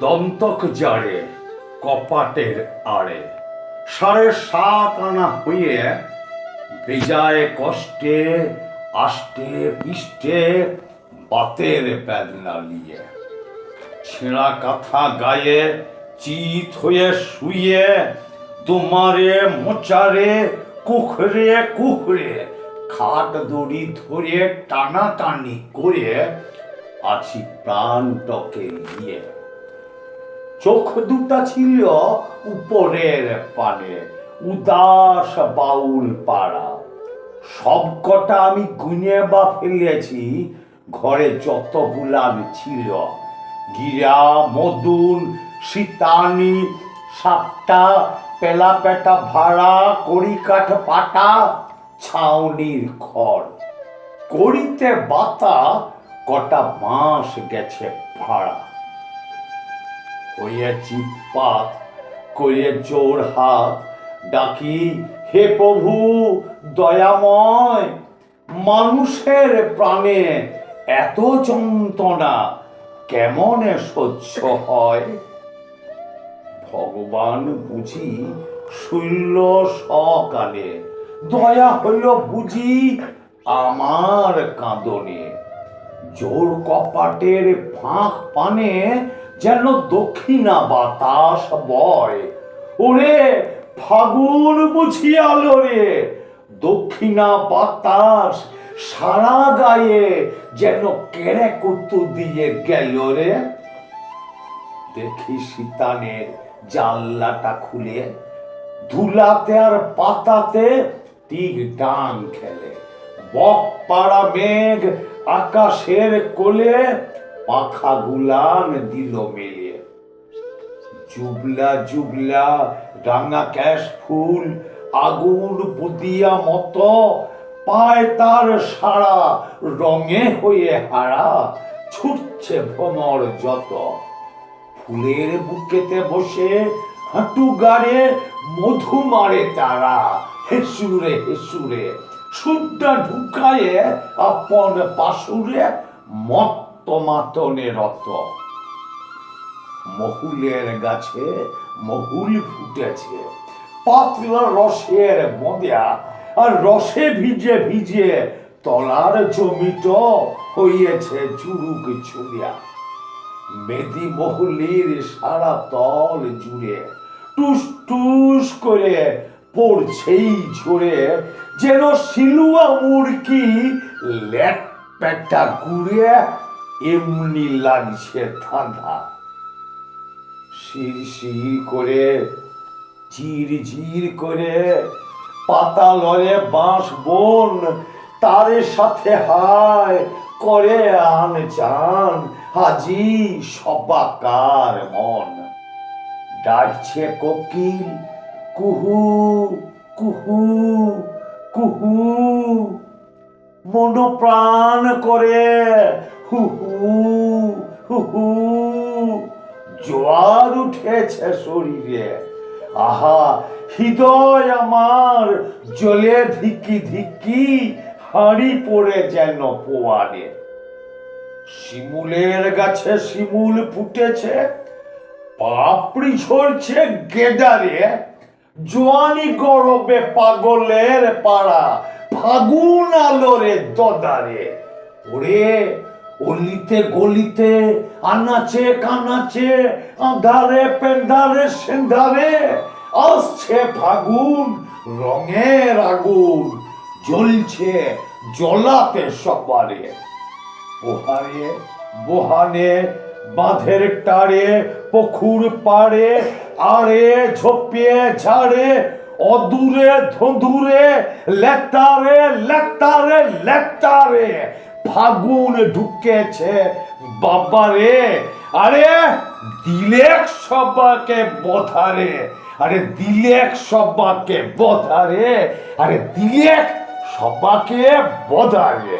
দন্তক জারে কপাটের আড়ে 7.5 আনা হইয়ে বেজায় কষ্টে আষ্টে পিষ্টে বাতের বেদনা নিয়ে ছেঁড়া কাঁথা গায়ে চিত হয়ে শুয়ে তোমারে মোচারে কুখরে কুখরে খাট দড়ি ধরে টানাটানি করে আছি প্রাণটকে নিয়ে। চোখ দুটা ছিল উপরের পানে উদাস বাউল পাড়া। সব কটা আমি গুনে বা ফেলেছি ঘরে যত গুলান ছিল। গিরা মদুন শীতানি সাপটা পেলা পেটা ভাড়া কড়ি কাঠ পাটা ছাউনির খড় কড়িতে বাতা কটা বাঁশ গেছে ভাড়া। হইয়া চিৎপাত করে জোর হাত ডাকি হে প্রভু দয়াময়, মানুষের প্রাণে এত যন্ত্রণা কেমনে সহ্য হয়? ভগবান বুঝি শৈল সকালে দয়া হইল বুঝি আমার কাঁদনে। জোর কপাটের ফাঁক পানে যেন দক্ষিণা বাতাস বয়। ওরে ফাগুন বুঝি আলো রে, দক্ষিণা বাতাস সারা গায়ে যেন কেড়ে কুতু দিয়ে গেল রে। দেখি শীতানের জানলাটা খুলে ধুলাতে আর পাতাতে টিক ডাং খেলে। বক পাড়া মেঘ আকাশের কোলে পাখা গুলান দিল মেলে। জুবলা জুবলা রাঙা ক্যাশ ফুল আগুন বুদিয়া মতো পায় তার সারা রঙে হয়ে হারা ছুটছে ভ্রমর যত। ফুলের বুকেতে বসে হাঁটু গাড়ে মধু মারে তারা হেসুরে হেসুরে সুরটা ঢুকায়ে আপন পাশুরে মত্ত মাতনে রত। মহুলের গাছে মহুল ফুটেছে পাতলা রসের মদিয়া আর রসে ভিজে ভিজে তলার জমিটো হইয়েছে চুরুক চুলিয়া। মেদি মহুলির সারা তল জুড়ে টুস টুস করে পড়ছেই ঝরে যেন শিলুয়া মুরকি লেট পেটা ঘুরে এমনি লাগছে ঠান্ডা। শিরশির করে ঝিরঝির করে পাতা লড়ে বাঁশ বন তার সাথে হায় করে আন চান হাজি সবাকার মন। ডাকছে কোকিল কুহু কুহু কুহু, মন প্রাণ করে হুহু হুহু। জোয়ার উঠেছে শরীরে আহা হৃদয় আমার জলে ধিকি ধিকি হাঁড়ি পড়ে যেন পোয়ারে। শিমুলের গাছে শিমুল ফুটেছে পাপড়ি ঝরছে গেদারে। জোয়ানি গরবে পাগলের পাড়া ফাগুন আলোরে দদারে। ওরে অলিতে গলিতে আনাচে কানাচে আঁধারে পেন্ধারে সেন্ধারে আসছে ফাগুন রঙের আগুন জ্বলছে জ্বলাতে সবারে। বহারে বহানে বাঁধের টাড়ে পুকুর পাড়ে আড়ে ঝোপিয়ে ঝাড়ে অদূরে ধুঁধুরে লেতারে লেতারে লেতারে ফাগুন ঢুকেছে বাবারে। আরে দিলেক সবাকে বধারে, আরে দিলেক সবাকে বধারে, আরে দিলেক সবাকে বধারে।